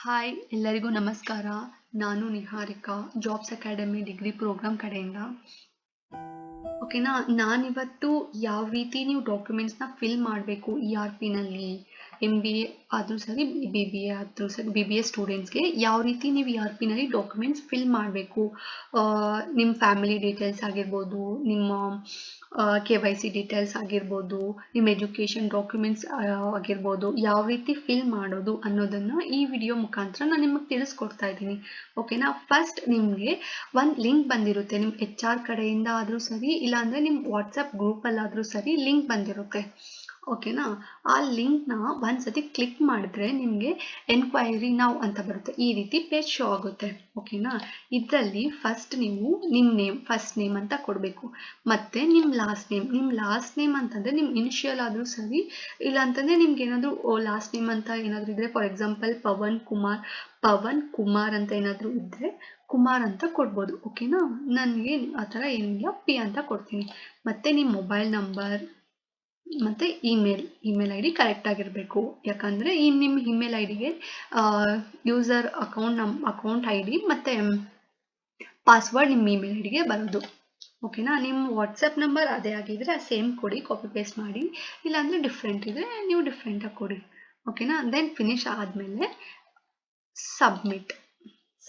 Hi ಎಲ್ಲರಿಗೂ ನಮಸ್ಕಾರ. ನಾನು Niharika, jobs academy degree programme ಕಡೆಯಿಂದ. ಓಕೆನಾ, ನಾನಿವತ್ತು ಯಾವ ರೀತಿ ನೀವು ಡಾಕ್ಯುಮೆಂಟ್ಸ್ನ ಫಿಲ್ ಮಾಡಬೇಕು ERPನಲ್ಲಿ, MBA ಆದರೂ ಸರಿ, BBA ಆದರೂ ಸರಿ, BBA ಸ್ಟೂಡೆಂಟ್ಸ್ಗೆ ಯಾವ ರೀತಿ ನೀವು ERPನಲ್ಲಿ ಡಾಕ್ಯುಮೆಂಟ್ಸ್ ಫಿಲ್ ಮಾಡಬೇಕು, ನಿಮ್ಮ ಫ್ಯಾಮಿಲಿ ಡೀಟೇಲ್ಸ್ ಆಗಿರ್ಬೋದು, ನಿಮ್ಮ KYC ಡೀಟೇಲ್ಸ್ ಆಗಿರ್ಬೋದು, ನಿಮ್ಮ ಎಜುಕೇಷನ್ ಡಾಕ್ಯುಮೆಂಟ್ಸ್ ಆಗಿರ್ಬೋದು, ಯಾವ ರೀತಿ ಫಿಲ್ ಮಾಡೋದು ಅನ್ನೋದನ್ನು ಈ ವಿಡಿಯೋ ಮುಖಾಂತರ ನಾನು ನಿಮಗೆ ತಿಳಿಸ್ಕೊಡ್ತಾ ಇದ್ದೀನಿ. ಓಕೆನಾ, ಫಸ್ಟ್ ನಿಮಗೆ ಒಂದು ಲಿಂಕ್ ಬಂದಿರುತ್ತೆ, ನಿಮ್ಮ HR ಕಡೆಯಿಂದ ಆದರೂ ಸರಿ, ಇಲ್ಲಾಂದರೆ ನಿಮ್ಮ ವಾಟ್ಸಪ್ ಗ್ರೂಪಲ್ಲಾದರೂ ಸರಿ ಲಿಂಕ್ ಬಂದಿರುತ್ತೆ. ಓಕೆನಾ, ಆ ಲಿಂಕ್ನ ಒಂದ್ಸತಿ ಕ್ಲಿಕ್ ಮಾಡಿದ್ರೆ ನಿಮಗೆ ಎನ್ಕ್ವೈರಿ ನಾವು ಅಂತ ಬರುತ್ತೆ, ಈ ರೀತಿ ಪೇಜ್ ಶೋ ಆಗುತ್ತೆ. ಓಕೆನಾ, ಇದರಲ್ಲಿ ಫಸ್ಟ್ ನೀವು ನಿಮ್ಮ ನೇಮ್, ಫಸ್ಟ್ ನೇಮ್ ಅಂತ ಕೊಡಬೇಕು, ಮತ್ತು ನಿಮ್ಮ ಲಾಸ್ಟ್ ನೇಮ್ ಅಂತಂದರೆ ನಿಮ್ಮ ಇನಿಷಿಯಲ್ ಆದರೂ ಸರಿ, ಇಲ್ಲ ಅಂತಂದರೆ ನಿಮ್ಗೆ ಏನಾದರೂ ಲಾಸ್ಟ್ ನೇಮ್ ಅಂತ ಏನಾದರೂ ಇದ್ದರೆ, ಫಾರ್ ಎಕ್ಸಾಂಪಲ್ ಪವನ್ ಕುಮಾರ್ ಅಂತ ಏನಾದರೂ ಇದ್ದರೆ ಕುಮಾರ್ ಅಂತ ಕೊಡ್ಬೋದು. ಓಕೆನಾ, ನನಗೆ ಆ ಥರ ಏನಿಲ್ಲ, ಪಿ ಅಂತ ಕೊಡ್ತೀನಿ. ಮತ್ತು ನಿಮ್ಮ ಮೊಬೈಲ್ ನಂಬರ್ ಮತ್ತು ಇಮೇಲ್ ID ಕರೆಕ್ಟ್ ಆಗಿರಬೇಕು. ಯಾಕಂದರೆ ನಿಮ್ಮ ಇಮೇಲ್ ಐಡಿಗೆ ಯೂಸರ್ ಅಕೌಂಟ್ ID ಮತ್ತು ಪಾಸ್ವರ್ಡ್ ನಿಮ್ಮ ಇಮೇಲ್ ಐಡಿಗೆ ಬರೋದು. ಓಕೆನಾ, ನಿಮ್ಮ ವಾಟ್ಸಪ್ ನಂಬರ್ ಅದೇ ಆಗಿದ್ರೆ ಸೇಮ್ ಕೊಡಿ, ಕಾಪಿ ಪೇಸ್ಟ್ ಮಾಡಿ, ಇಲ್ಲಾಂದರೆ ಡಿಫ್ರೆಂಟ್ ಇದ್ದರೆ ನೀವು ಡಿಫ್ರೆಂಟಾಗಿ ಕೊಡಿ. ಓಕೆನಾ, ದೆನ್ ಫಿನಿಶ್ ಆದಮೇಲೆ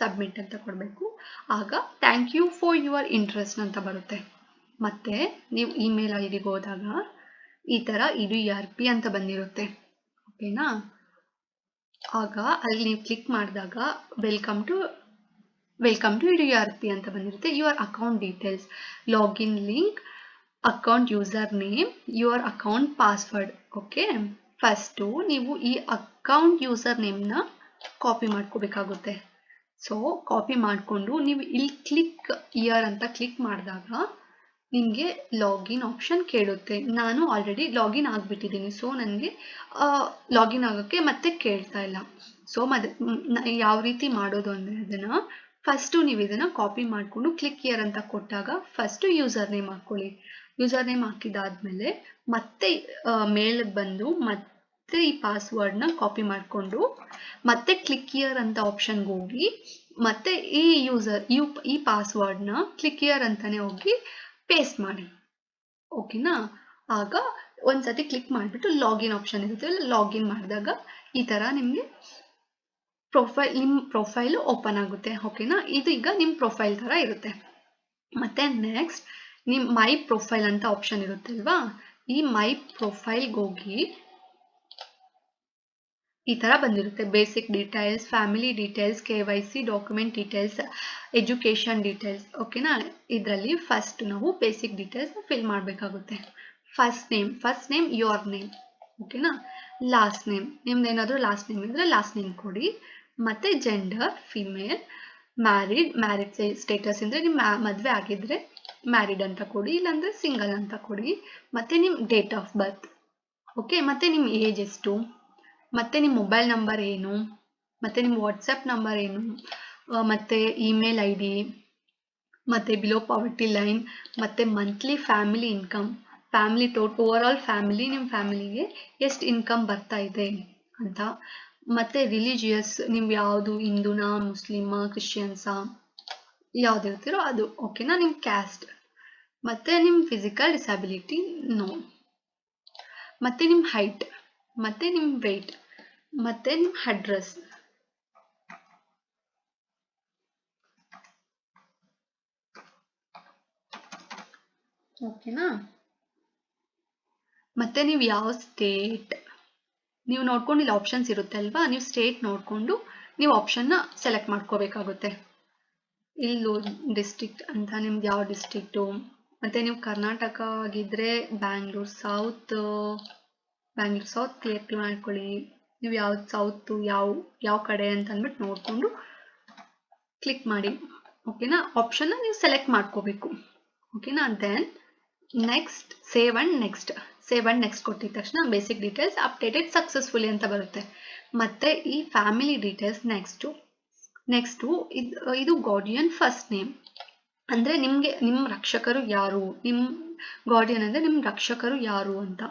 ಸಬ್ಮಿಟ್ ಅಂತ ಕೊಡಬೇಕು. ಆಗ thank you for your interest ಅಂತ ಬರುತ್ತೆ. ಮತ್ತು ನೀವು ಇಮೇಲ್ ಐಡಿಗೆ ಹೋದಾಗ ಈ ಥರ ಇದು ERP ಅಂತ ಬಂದಿರುತ್ತೆ. ಓಕೆನಾ, ಆಗ ಅಲ್ಲಿ ನೀವು ಕ್ಲಿಕ್ ಮಾಡಿದಾಗ ವೆಲ್ಕಮ್ ಟು ಇದು ERP ಅಂತ ಬಂದಿರುತ್ತೆ. Your account details, login link, account user name, your account password. Okay, first ನೀವು ಈ ಅಕೌಂಟ್ ಯೂಸರ್ ನೇಮ್ನ ಕಾಪಿ ಮಾಡ್ಕೋಬೇಕಾಗುತ್ತೆ. ಸೊ ಕಾಪಿ ಮಾಡಿಕೊಂಡು ನೀವು ಇಲ್ಲಿ ಕ್ಲಿಕ್ ಇಯರ್ ಅಂತ ಕ್ಲಿಕ್ ಮಾಡಿದಾಗ ನಿಮಗೆ ಲಾಗಿನ್ ಆಪ್ಷನ್ ಕೇಳುತ್ತೆ. ನಾನು ಆಲ್ರೆಡಿ ಲಾಗಿನ್ ಆಗಿಬಿಟ್ಟಿದ್ದೀನಿ, ಸೊ ನನಗೆ ಲಾಗಿನ್ ಆಗೋಕ್ಕೆ ಮತ್ತೆ ಕೇಳ್ತಾ ಇಲ್ಲ. ಸೊ ಯಾವ ರೀತಿ ಮಾಡೋದು ಅಂದರೆ, ಅದನ್ನು ಫಸ್ಟು ನೀವು ಇದನ್ನು ಕಾಪಿ ಮಾಡಿಕೊಂಡು ಕ್ಲಿಕ್ ಇಯರ್ ಅಂತ ಕೊಟ್ಟಾಗ ಫಸ್ಟು ಯೂಸರ್ ನೇಮ್ ಹಾಕ್ಕೊಳ್ಳಿ. ಯೂಸರ್ ನೇಮ್ ಹಾಕಿದಾದ್ಮೇಲೆ ಮತ್ತೆ ಮೇಲ್ಗೆ ಬಂದು ಮತ್ತೆ ಈ ಪಾಸ್ವರ್ಡ್ನ ಕಾಪಿ ಮಾಡಿಕೊಂಡು ಮತ್ತೆ ಕ್ಲಿಕ್ ಇಯರ್ ಅಂತ ಆಪ್ಷನ್ಗೆ ಹೋಗಿ ಮತ್ತೆ ಈ ಪಾಸ್ವರ್ಡ್ನ ಕ್ಲಿಕ್ ಇಯರ್ ಅಂತಾನೆ ಹೋಗಿ ಪೇಸ್ಟ್ ಮಾಡಿ. ಓಕೆನಾ, ಆಗ ಒಂದ್ಸತಿ ಕ್ಲಿಕ್ ಮಾಡಿಬಿಟ್ಟು ಲಾಗಿನ್ ಆಪ್ಷನ್ ಇರುತ್ತೆ, ಲಾಗಿನ್ ಮಾಡಿದಾಗ ಈ ಥರ ನಿಮಗೆ ನಿಮ್ಮ ಪ್ರೊಫೈಲು ಓಪನ್ ಆಗುತ್ತೆ. ಓಕೆನಾ, ಇದು ಈಗ ನಿಮ್ಮ ಪ್ರೊಫೈಲ್ ಥರ ಇರುತ್ತೆ. ಮತ್ತು ನೆಕ್ಸ್ಟ್ ನಿಮ್ಮ ಮೈ ಪ್ರೊಫೈಲ್ ಅಂತ ಆಪ್ಷನ್ ಇರುತ್ತೆ ಅಲ್ವಾ, ಈ ಮೈ ಪ್ರೊಫೈಲ್ಗೆ ಹೋಗಿ ಈ ಥರ ಬಂದಿರುತ್ತೆ, basic details, family details, KYC document details, education details. ಓಕೆನಾ, ಇದರಲ್ಲಿ ಫಸ್ಟ್ ನಾವು ಬೇಸಿಕ್ ಡೀಟೇಲ್ಸ್ ಫಿಲ್ ಮಾಡಬೇಕಾಗುತ್ತೆ. First name your name. ಓಕೆನಾ, ಲಾಸ್ಟ್ ನೇಮ್ ನಿಮ್ದು ಏನಾದರೂ ಲಾಸ್ಟ್ ನೇಮ್ ಇದ್ದರೆ ಲಾಸ್ಟ್ ನೇಮ್ ಕೊಡಿ. ಮತ್ತು ಜೆಂಡರ್ ಫಿಮೇಲ್, ಮ್ಯಾರಿಡ್ ಸ್ಟೇಟಸ್ ಅಂದರೆ ನಿಮ್ಮ ಮದುವೆ ಆಗಿದ್ದರೆ ಮ್ಯಾರಿಡ್ ಅಂತ ಕೊಡಿ, ಇಲ್ಲಾಂದರೆ ಸಿಂಗಲ್ ಅಂತ ಕೊಡಿ. ಮತ್ತು ನಿಮ್ಮ ಡೇಟ್ ಆಫ್ ಬರ್ತ್. ಓಕೆ, ಮತ್ತು ನಿಮ್ಮ ಏಜ್ ಎಷ್ಟು, ಮತ್ತು ನಿಮ್ಮ ಮೊಬೈಲ್ ನಂಬರ್ ಏನು, ಮತ್ತು ನಿಮ್ಮ ವಾಟ್ಸಪ್ ನಂಬರ್ ಏನು, ಮತ್ತು ಇಮೇಲ್ ID, ಮತ್ತು ಬಿಲೋ ಪಾವರ್ಟಿ ಲೈನ್, ಮತ್ತು monthly family income, over all ನಿಮ್ಮ ಫ್ಯಾಮಿಲಿಗೆ ಎಷ್ಟು ಇನ್ಕಮ್ ಬರ್ತಾ ಇದೆ ಅಂತ. ಮತ್ತು ರಿಲಿಜಿಯಸ್, ನೀವು ಯಾವುದು ಹಿಂದೂನಾ, ಮುಸ್ಲಿಮಾ, ಕ್ರಿಶ್ಚಿಯನ್ಸಾ, ಯಾವ್ದು ಇರ್ತೀರೋ ಅದು. ಓಕೆನಾ, ನಿಮ್ಮ ಕ್ಯಾಸ್ಟ್, ಮತ್ತು ನಿಮ್ಮ ಫಿಸಿಕಲ್ ಡಿಸಬಿಲಿಟಿ ನೋ, ಮತ್ತು ನಿಮ್ಮ ಹೈಟ್, ಮತ್ತು ನಿಮ್ಮ ವೆಯ್ಟ್, ಮತ್ತು ನಿಮ್ಮ ಅಡ್ರೆಸ್. ಓಕೆನಾ, ಮತ್ತು ನೀವು ಯಾವ ಸ್ಟೇಟ್, ನೀವು ನೋಡ್ಕೊಂಡು ಇಲ್ಲಿ ಆಪ್ಷನ್ಸ್ ಇರುತ್ತೆ ಅಲ್ವಾ, ನೀವು ಸ್ಟೇಟ್ ನೋಡಿಕೊಂಡು ನೀವು ಆಪ್ಷನ್ನ ಸೆಲೆಕ್ಟ್ ಮಾಡ್ಕೋಬೇಕಾಗುತ್ತೆ. ಇಲ್ಲಿ ಡಿಸ್ಟ್ರಿಕ್ಟ್ ಅಂತ ನಿಮ್ದು ಯಾವ ಡಿಸ್ಟ್ರಿಕ್ಟು, ಮತ್ತು ನೀವು ಕರ್ನಾಟಕ ಆಗಿದ್ದರೆ ಬ್ಯಾಂಗ್ಳೂರ್ ಸೌತ್ ಕ್ಲಿಯರ್ ಮಾಡ್ಕೊಳ್ಳಿ. ನೀವು ಯಾವ್ದು ಸೌತು ಯಾವ ಕಡೆ ಅಂತ ಅಂದ್ಬಿಟ್ಟು ನೋಡಿಕೊಂಡು ಕ್ಲಿಕ್ ಮಾಡಿ. ಓಕೆನಾ, ಆಪ್ಷನ್ನ ನೀವು ಸೆಲೆಕ್ಟ್ ಮಾಡ್ಕೋಬೇಕು. ಓಕೆನಾ, then next save and next ಕೊಟ್ಟಿದ ತಕ್ಷಣ ಬೇಸಿಕ್ ಡೀಟೇಲ್ಸ್ ಅಪ್ಡೇಟೆಡ್ ಸಕ್ಸಸ್ಫುಲಿ ಅಂತ ಬರುತ್ತೆ. ಮತ್ತು ಈ ಫ್ಯಾಮಿಲಿ ಡೀಟೇಲ್ಸ್ ನೆಕ್ಸ್ಟು ಇದು ಗಾರ್ಡಿಯನ್ ಫಸ್ಟ್ ನೇಮ್ ಅಂದರೆ ನಿಮ್ಮ ರಕ್ಷಕರು ಯಾರು, ನಿಮ್ಮ ಗಾರ್ಡಿಯನ್ ಅಂದರೆ ನಿಮ್ಮ ರಕ್ಷಕರು ಯಾರು ಅಂತ.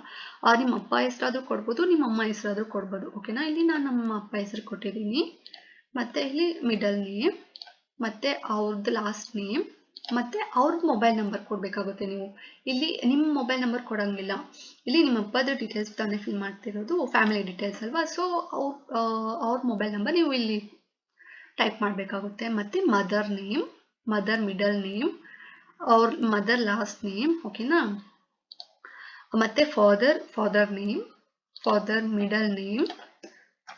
ನಿಮ್ಮ ಅಪ್ಪ ಹೆಸರಾದರೂ ಕೊಡ್ಬೋದು, ನಿಮ್ಮ ಅಮ್ಮ ಹೆಸರಾದರೂ ಕೊಡ್ಬೋದು. ಓಕೆನಾ, ಇಲ್ಲಿ ನಾನು ನಮ್ಮ ಅಪ್ಪ ಹೆಸರು ಕೊಟ್ಟಿದ್ದೀನಿ. ಮತ್ತೆ ಇಲ್ಲಿ ಮಿಡಲ್ ನೇಮ್, ಮತ್ತೆ ಅವ್ರದ್ದು ಲಾಸ್ಟ್ ನೇಮ್, ಮತ್ತೆ ಅವ್ರದ್ದು ಮೊಬೈಲ್ ನಂಬರ್ ಕೊಡಬೇಕಾಗುತ್ತೆ. ನೀವು ಇಲ್ಲಿ ನಿಮ್ಮ ಮೊಬೈಲ್ ನಂಬರ್ ಕೊಡಂಗಿಲ್ಲ, ಇಲ್ಲಿ ನಿಮ್ಮ ಅಪ್ಪದ ಡೀಟೇಲ್ಸ್ ತಾನೇ ಫಿಲ್ ಮಾಡ್ತಿರೋದು, ಫ್ಯಾಮಿಲಿ ಡೀಟೇಲ್ಸ್ ಅಲ್ವಾ. ಸೊ ಅವ್ರ ಮೊಬೈಲ್ ನಂಬರ್ ನೀವು ಇಲ್ಲಿ ಟೈಪ್ ಮಾಡಬೇಕಾಗುತ್ತೆ. ಮತ್ತೆ mother name, mother middle name, ಅವ್ರ ಮದರ್ ಲಾಸ್ಟ್ ನೇಮ್, ಓಕೆನಾ. ಮತ್ತೆ father name, father middle name,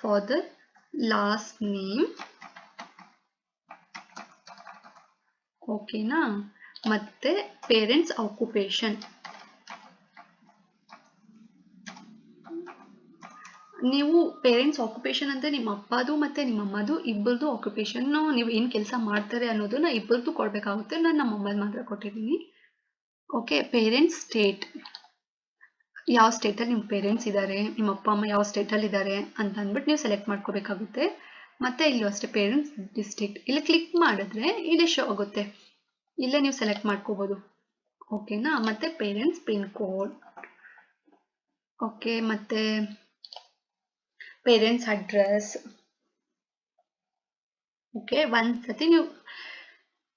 father last name, ಓಕೆನಾ. ಮತ್ತೆ ಪೇರೆಂಟ್ಸ್ ಆಕ್ಯುಪೇಷನ್, ನೀವು ಪೇರೆಂಟ್ಸ್ ಆಕ್ಯುಪೇಷನ್ ಅಂದರೆ ನಿಮ್ಮ ಅಪ್ಪದು ಮತ್ತು ನಿಮ್ಮ ಅಮ್ಮದು ಇಬ್ಬರದು ಆಕ್ಯುಪೇಷನ್, ನೀವು ಏನು ಕೆಲಸ ಮಾಡ್ತಾರೆ ಅನ್ನೋದನ್ನ ಇಬ್ಬರದು ಕೊಡಬೇಕಾಗುತ್ತೆ. ನಾನು ನಮ್ಮ ಮೊಬೈಲ್ ಮಾತ್ರ ಕೊಟ್ಟಿದ್ದೀನಿ. ಓಕೆ. ಪೇರೆಂಟ್ಸ್ ಸ್ಟೇಟ್, ಯಾವ ಸ್ಟೇಟಲ್ಲಿ ನಿಮ್ಮ ಪೇರೆಂಟ್ಸ್ ಇದ್ದಾರೆ, ನಿಮ್ಮ ಅಪ್ಪ ಅಮ್ಮ ಯಾವ ಸ್ಟೇಟಲ್ಲಿ ಇದ್ದಾರೆ ಅಂತ ಅಂದ್ಬಿಟ್ಟು ನೀವು ಸೆಲೆಕ್ಟ್ ಮಾಡ್ಕೋಬೇಕಾಗುತ್ತೆ. ಮತ್ತೆ ಇಲ್ಲೂ ಅಷ್ಟೇ ಪೇರೆಂಟ್ಸ್ ಡಿಸ್ಟ್ರಿಕ್ಟ್, ಇಲ್ಲಿ ಕ್ಲಿಕ್ ಮಾಡಿದ್ರೆ ಇಲ್ಲೇ ಶೋ ಆಗುತ್ತೆ, ಇಲ್ಲೇ ನೀವು ಸೆಲೆಕ್ಟ್ ಮಾಡ್ಕೋಬೋದು, ಓಕೆನಾ. ಮತ್ತೆ ಪೇರೆಂಟ್ಸ್ ಪಿನ್ ಕೋಡ್, ಓಕೆ. ಮತ್ತೆ ಪೇರೆಂಟ್ಸ್ ಅಡ್ರೆಸ್, ಓಕೆ. ಒಂದ್ಸತಿ ನೀವು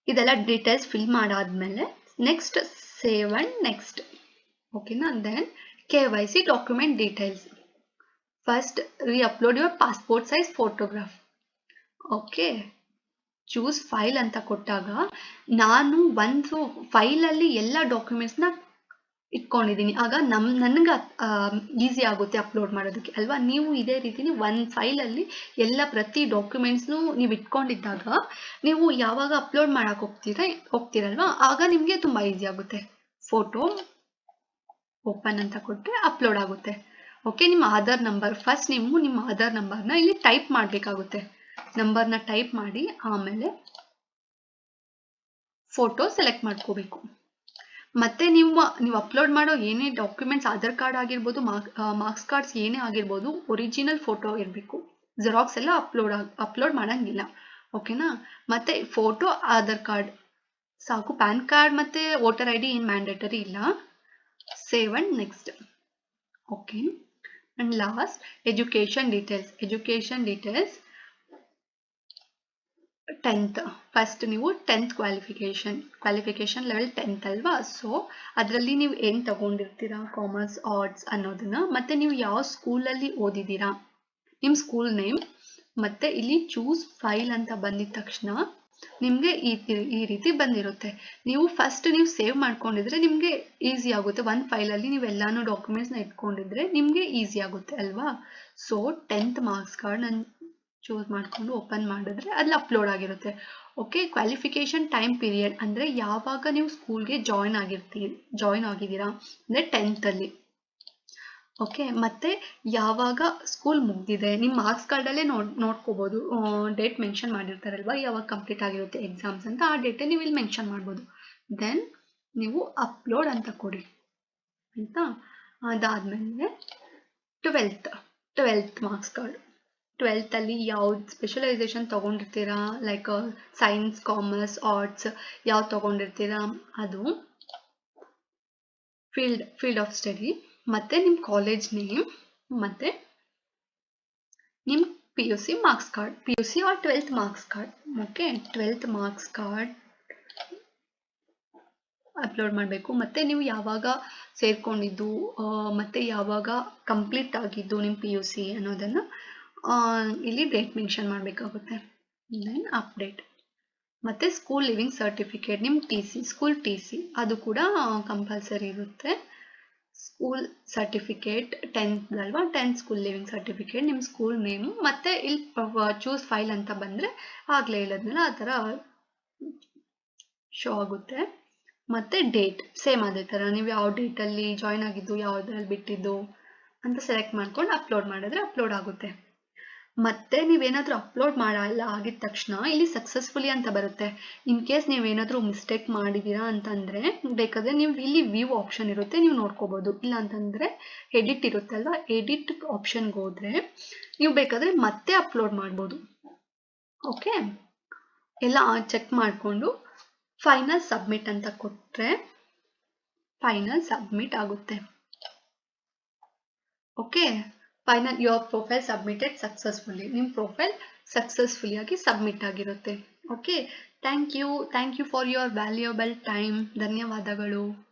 ಇದೆಲ್ಲ ಡೀಟೇಲ್ಸ್ ಫಿಲ್ ಮಾಡಾದ್ಮೇಲೆ ನೆಕ್ಸ್ಟ್ ಸೇವ್ ಅಂಡ್ ನೆಕ್ಸ್ಟ್, ಓಕೆನಾ. Then KYC document details, first reupload your passport size photograph, okay. Choose file ಅಂತ ಕೊಟ್ಟಾಗ ನಾನು ಒಂದು ಫೈಲಲ್ಲಿ ಎಲ್ಲ ಡಾಕ್ಯುಮೆಂಟ್ಸ್ನ ಇಟ್ಕೊಂಡಿದ್ದೀನಿ, ಆಗ ನನಗೆ ಈಸಿ ಆಗುತ್ತೆ ಅಪ್ಲೋಡ್ ಮಾಡೋದಕ್ಕೆ ಅಲ್ವಾ. ನೀವು ಇದೇ ರೀತಿ ಒಂದು ಫೈಲಲ್ಲಿ ಎಲ್ಲ ಪ್ರತಿ ಡಾಕ್ಯುಮೆಂಟ್ಸ್ನು ನೀವು ಇಟ್ಕೊಂಡಿದ್ದಾಗ ನೀವು ಯಾವಾಗ ಅಪ್ಲೋಡ್ ಮಾಡಕ್ಕೆ ಹೋಗ್ತೀರಲ್ವಾ, ಆಗ ನಿಮಗೆ ತುಂಬ ಈಸಿ ಆಗುತ್ತೆ. ಫೋಟೋ ಓಪನ್ ಅಂತ ಕೊಟ್ಟರೆ ಅಪ್ಲೋಡ್ ಆಗುತ್ತೆ, ಓಕೆ. ನಿಮ್ಮ ಆಧಾರ್ ನಂಬರ್, ಫಸ್ಟ್ ನೀವು ನಿಮ್ಮ ಆಧಾರ್ ನಂಬರ್ನ ಇಲ್ಲಿ ಟೈಪ್ ಮಾಡಬೇಕಾಗುತ್ತೆ, ನಂಬರ್ನ ಟೈಪ್ ಮಾಡಿ ಆಮೇಲೆ ಫೋಟೋ ಸೆಲೆಕ್ಟ್ ಮಾಡ್ಕೋಬೇಕು. ಮತ್ತೆ ನೀವು ಅಪ್ಲೋಡ್ ಮಾಡೋ ಏನೇ ಡಾಕ್ಯುಮೆಂಟ್ಸ್, ಆಧಾರ್ ಕಾರ್ಡ್ ಆಗಿರ್ಬೋದು, ಮಾರ್ಕ್ಸ್ ಕಾರ್ಡ್ಸ್ ಏನೇ ಆಗಿರ್ಬೋದು, ಒರಿಜಿನಲ್ ಫೋಟೋ ಇರಬೇಕು, ಜೆರಾಕ್ಸ್ ಎಲ್ಲ ಅಪ್ಲೋಡ್ ಮಾಡಂಗಿಲ್ಲ, ಓಕೆನಾ. ಮತ್ತೆ ಫೋಟೋ, ಆಧಾರ್ ಕಾರ್ಡ್ ಸಾಕು, ಪ್ಯಾನ್ ಕಾರ್ಡ್ ಮತ್ತೆ ವೋಟರ್ ID ಏನು ಮ್ಯಾಂಡೇಟರಿ ಇಲ್ಲ. Save and next, okay. And last education details 10th, first ನೀವು 10th ಕ್ವಾಲಿಫಿಕೇಶನ್ ಲೆವೆಲ್ 10th ಅಲ್ವಾ. ಸೊ ಅದರಲ್ಲಿ ನೀವು ಏನು ತಗೊಂಡಿರ್ತೀರಾ, ಕಾಮರ್ಸ್, ಆರ್ಟ್ಸ್ ಅನ್ನೋದನ್ನ, ಮತ್ತೆ ನೀವು ಯಾವ ಸ್ಕೂಲಲ್ಲಿ ಓದಿದ್ದೀರಾ, ನಿಮ್ಮ ಸ್ಕೂಲ್ ನೇಮ್, ಮತ್ತೆ ಇಲ್ಲಿ ಚೂಸ್ ಫೈಲ್ ಅಂತ ಬಂದಿದ ತಕ್ಷಣ ನಿಮಗೆ ಈ ರೀತಿ ಬಂದಿರುತ್ತೆ. ನೀವು ಫಸ್ಟ್ ನೀವು ಸೇವ್ ಮಾಡ್ಕೊಂಡಿದ್ರೆ ನಿಮಗೆ ಈಸಿ ಆಗುತ್ತೆ, ಒಂದು ಫೈಲಲ್ಲಿ ನೀವು ಎಲ್ಲಾನು ಡಾಕ್ಯುಮೆಂಟ್ಸ್ನ ಇಟ್ಕೊಂಡಿದ್ರೆ ನಿಮಗೆ ಈಸಿ ಆಗುತ್ತೆ ಅಲ್ವಾ. ಸೊ 10th ಮಾರ್ಕ್ಸ್ ಕಾರ್ಡ್ ನಾನು ಚೂಸ್ ಮಾಡಿಕೊಂಡು ಓಪನ್ ಮಾಡಿದ್ರೆ ಅಲ್ಲಿ ಅಪ್ಲೋಡ್ ಆಗಿರುತ್ತೆ, ಓಕೆ. ಕ್ವಾಲಿಫಿಕೇಶನ್ ಟೈಮ್ ಪೀರಿಯಡ್ ಅಂದರೆ ಯಾವಾಗ ನೀವು ಸ್ಕೂಲ್ಗೆ ಜಾಯಿನ್ ಆಗಿದ್ದೀರಾ ಅಂದರೆ 10th ಅಲ್ಲಿ, ಓಕೆ. ಮತ್ತೆ ಯಾವಾಗ ಸ್ಕೂಲ್ ಮುಗ್ದಿದೆ, ನಿಮ್ಮ ಮಾರ್ಕ್ಸ್ ಕಾರ್ಡಲ್ಲೇ ನೋಡ್ಕೋಬೋದು, ಡೇಟ್ ಮೆನ್ಷನ್ ಮಾಡಿರ್ತಾರಲ್ವಾ, ಯಾವಾಗ ಕಂಪ್ಲೀಟ್ ಆಗಿರುತ್ತೆ ಎಕ್ಸಾಮ್ಸ್ ಅಂತ, ಆ ಡೇಟೇ ನೀವು ಇಲ್ಲಿ ಮೆನ್ಷನ್ ಮಾಡ್ಬೋದು. ದೆನ್ ನೀವು ಅಪ್ಲೋಡ್ ಅಂತ ಕೊಡಿ ಆಯಿತಾ. ಅದಾದಮೇಲೆ 12th ಮಾರ್ಕ್ಸ್ ಕಾರ್ಡ್, 12th ಅಲ್ಲಿ ಯಾವ್ದು ಸ್ಪೆಷಲೈಸೇಷನ್ ತೊಗೊಂಡಿರ್ತೀರಾ, ಲೈಕ್ ಸೈನ್ಸ್, ಕಾಮರ್ಸ್, ಆರ್ಟ್ಸ್ ಯಾವ್ದು ತೊಗೊಂಡಿರ್ತೀರಾ ಅದು, ಫೀಲ್ಡ್ ಆಫ್ ಸ್ಟಡಿ, ಮತ್ತೆ ನಿಮ್ಮ ಕಾಲೇಜ್ ನೇಮ್, ಮತ್ತೆ ನಿಮ್ಮ PUC marks card, PUC or 12th marks card, okay. 12th marks card upload ಮಾಡಬೇಕು. ಮತ್ತೆ ನೀವು ಯಾವಾಗ ಸೇರ್ಕೊಂಡಿದ್ದು, ಮತ್ತೆ ಯಾವಾಗ ಕಂಪ್ಲೀಟ್ ಆಗಿದ್ದು ನಿಮ್ಮ PUC ಅನ್ನೋದನ್ನು ಇಲ್ಲಿ ಡೇಟ್ ಮೆನ್ಷನ್ ಮಾಡಬೇಕಾಗುತ್ತೆ. ದೆನ್ ಅಪ್ಡೇಟ್, ಮತ್ತೆ ಸ್ಕೂಲ್ ಲಿವಿಂಗ್ ಸರ್ಟಿಫಿಕೇಟ್, ನಿಮ್ಮ ಸ್ಕೂಲ್ TC ಅದು ಕೂಡ ಕಂಪಲ್ಸರಿ ಇರುತ್ತೆ. ಸ್ಕೂಲ್ ಸರ್ಟಿಫಿಕೇಟ್ 10th ಅಲ್ವಾ, 10th ಸ್ಕೂಲ್ ಲಿವಿಂಗ್ ಸರ್ಟಿಫಿಕೇಟ್, ನಿಮ್ಮ ಸ್ಕೂಲ್ ನೇಮು, ಮತ್ತೆ ಇಲ್ಲಿ ಚೂಸ್ ಫೈಲ್ ಅಂತ ಬಂದರೆ ಆಗಲೇ ಹೇಳಿದ್ಮೇಲೆ ಆ ಥರ ಶೋ ಆಗುತ್ತೆ. ಮತ್ತೆ ಡೇಟ್ ಸೇಮ್ ಅದೇ ಥರ, ನೀವು ಯಾವ ಡೇಟಲ್ಲಿ ಜಾಯ್ನ್ ಆಗಿದ್ದು, ಯಾವುದ್ರಲ್ಲಿ ಬಿಟ್ಟಿದ್ದು ಅಂತ ಸೆಲೆಕ್ಟ್ ಮಾಡ್ಕೊಂಡು ಅಪ್ಲೋಡ್ ಮಾಡಿದ್ರೆ ಅಪ್ಲೋಡ್ ಆಗುತ್ತೆ. ಮತ್ತೆ ನೀವೇನಾದರೂ ಅಪ್ಲೋಡ್ ಮಾಡಲ್ಲ ಆಗಿದ ತಕ್ಷಣ ಇಲ್ಲಿ ಸಕ್ಸಸ್ಫುಲಿ ಅಂತ ಬರುತ್ತೆ. ಇನ್ ಕೇಸ್ ನೀವೇನಾದರೂ ಮಿಸ್ಟೇಕ್ ಮಾಡಿದ್ದೀರಾ ಅಂತಂದರೆ ಬೇಕಾದರೆ ನೀವು ಇಲ್ಲಿ ವ್ಯೂ ಆಪ್ಷನ್ ಇರುತ್ತೆ, ನೀವು ನೋಡ್ಕೋಬೋದು. ಇಲ್ಲ ಅಂತಂದರೆ ಎಡಿಟ್ ಇರುತ್ತಲ್ವ, ಎಡಿಟ್ ಆಪ್ಷನ್ಗೆ ಹೋದರೆ ನೀವು ಬೇಕಾದರೆ ಮತ್ತೆ ಅಪ್ಲೋಡ್ ಮಾಡ್ಬೋದು, ಓಕೆ. ಎಲ್ಲ ಚೆಕ್ ಮಾಡಿಕೊಂಡು ಫೈನಲ್ ಸಬ್ಮಿಟ್ ಅಂತ ಕೊಟ್ಟರೆ ಫೈನಲ್ ಸಬ್ಮಿಟ್ ಆಗುತ್ತೆ, okay. Final your profile submitted successfully, ನಿಮ್ಮ ಪ್ರೊಫೈಲ್ ಸಕ್ಸಸ್ಫುಲಿ ಆಗಿ ಸಬ್ಮಿಟ್ ಆಗಿರುತ್ತೆ. Okay, thank you for your valuable time. ಧನ್ಯವಾದಗಳು.